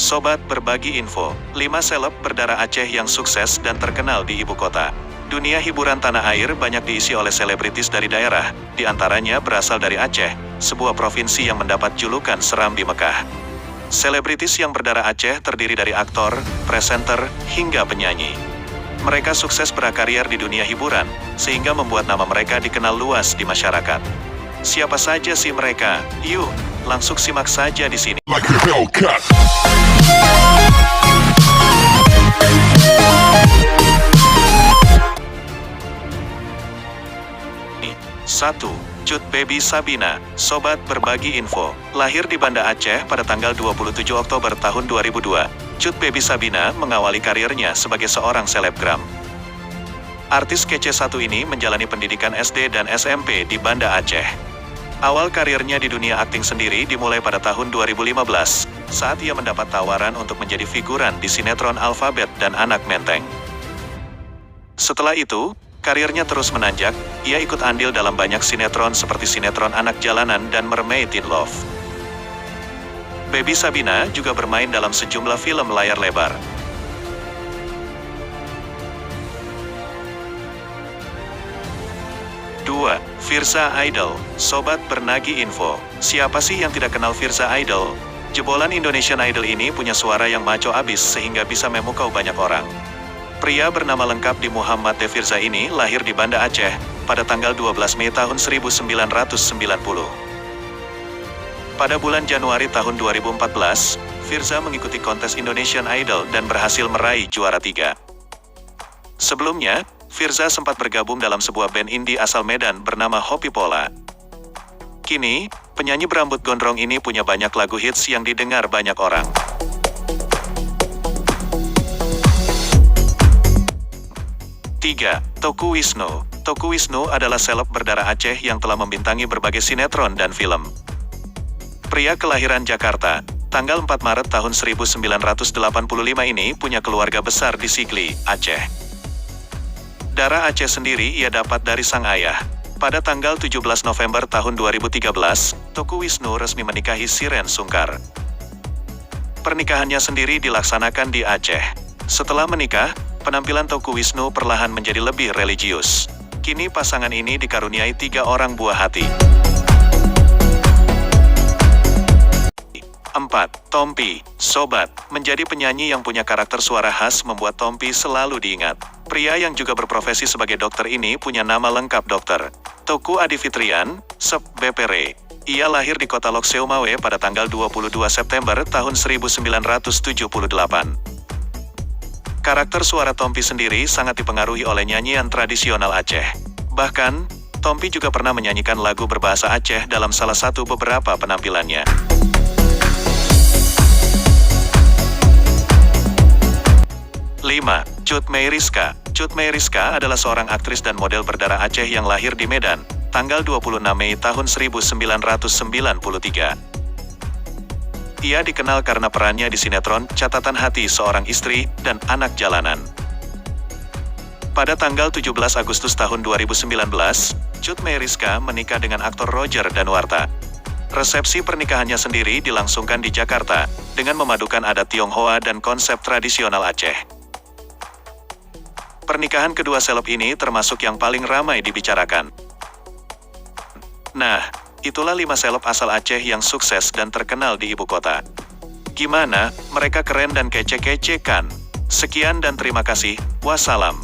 Sobat berbagi info, 5 seleb berdarah Aceh yang sukses dan terkenal di ibu kota. Dunia hiburan tanah air banyak diisi oleh selebritis dari daerah, di antaranya berasal dari Aceh, sebuah provinsi yang mendapat julukan seram di Mekah. Selebritis yang berdarah Aceh terdiri dari aktor, presenter, hingga penyanyi. Mereka sukses berkarier di dunia hiburan, sehingga membuat nama mereka dikenal luas di masyarakat. Siapa saja sih mereka? Yuk, langsung simak saja di sini. 1. Cut Baby Sabina. Sobat berbagi info. Lahir di Banda Aceh pada tanggal 27 Oktober tahun 2002, Cut Baby Sabina mengawali karirnya sebagai seorang selebgram. Artis kece satu ini menjalani pendidikan SD dan SMP di Banda Aceh. Awal karirnya di dunia akting sendiri dimulai pada tahun 2015, saat ia mendapat tawaran untuk menjadi figuran di sinetron Alfabet dan Anak Menteng. Setelah itu, karirnya terus menanjak, ia ikut andil dalam banyak sinetron seperti sinetron Anak Jalanan dan Mermaid in Love. Baby Sabina juga bermain dalam sejumlah film layar lebar. 2. Firza Idol. Sobat bernagi info. Siapa sih yang tidak kenal Firza Idol? Jebolan Indonesian Idol ini punya suara yang maco abis sehingga bisa memukau banyak orang. Pria bernama lengkap di Muhammad De Firza ini lahir di Banda Aceh, pada tanggal 12 Mei tahun 1990. Pada bulan Januari tahun 2014, Firza mengikuti kontes Indonesian Idol dan berhasil meraih juara 3. Sebelumnya, Firza sempat bergabung dalam sebuah band indie asal Medan bernama Hopi Pola. Kini, penyanyi berambut gondrong ini punya banyak lagu hits yang didengar banyak orang. 3. Teuku Wisnu. Teuku Wisnu adalah seleb berdarah Aceh yang telah membintangi berbagai sinetron dan film. Pria kelahiran Jakarta, tanggal 4 Maret tahun 1985 ini punya keluarga besar di Sigli, Aceh. Darah Aceh sendiri ia dapat dari sang ayah. Pada tanggal 17 November tahun 2013, Teuku Wisnu resmi menikahi Siren Sungkar. Pernikahannya sendiri dilaksanakan di Aceh. Setelah menikah, penampilan Teuku Wisnu perlahan menjadi lebih religius. Kini pasangan ini dikaruniai 3 orang buah hati. 4. Tompi. Sobat, menjadi penyanyi yang punya karakter suara khas membuat Tompi selalu diingat. Pria yang juga berprofesi sebagai dokter ini punya nama lengkap Dr. Teuku Adi Fitrian, Sep. BPR. Ia lahir di kota Lok Seumawe pada tanggal 22 September tahun 1978. Karakter suara Tompi sendiri sangat dipengaruhi oleh nyanyian tradisional Aceh. Bahkan, Tompi juga pernah menyanyikan lagu berbahasa Aceh dalam salah satu beberapa penampilannya. 5. Cut Meyriska. Cut Meyriska adalah seorang aktris dan model berdarah Aceh yang lahir di Medan, tanggal 26 Mei tahun 1993. Ia dikenal karena perannya di sinetron Catatan Hati Seorang Istri dan Anak Jalanan. Pada tanggal 17 Agustus tahun 2019, Cut Meyriska menikah dengan aktor Roger Danuarta. Resepsi pernikahannya sendiri dilangsungkan di Jakarta, dengan memadukan adat Tionghoa dan konsep tradisional Aceh. Pernikahan kedua seleb ini termasuk yang paling ramai dibicarakan. Nah, itulah 5 seleb asal Aceh yang sukses dan terkenal di ibu kota. Gimana, mereka keren dan kece-kece kan? Sekian dan terima kasih, wassalam.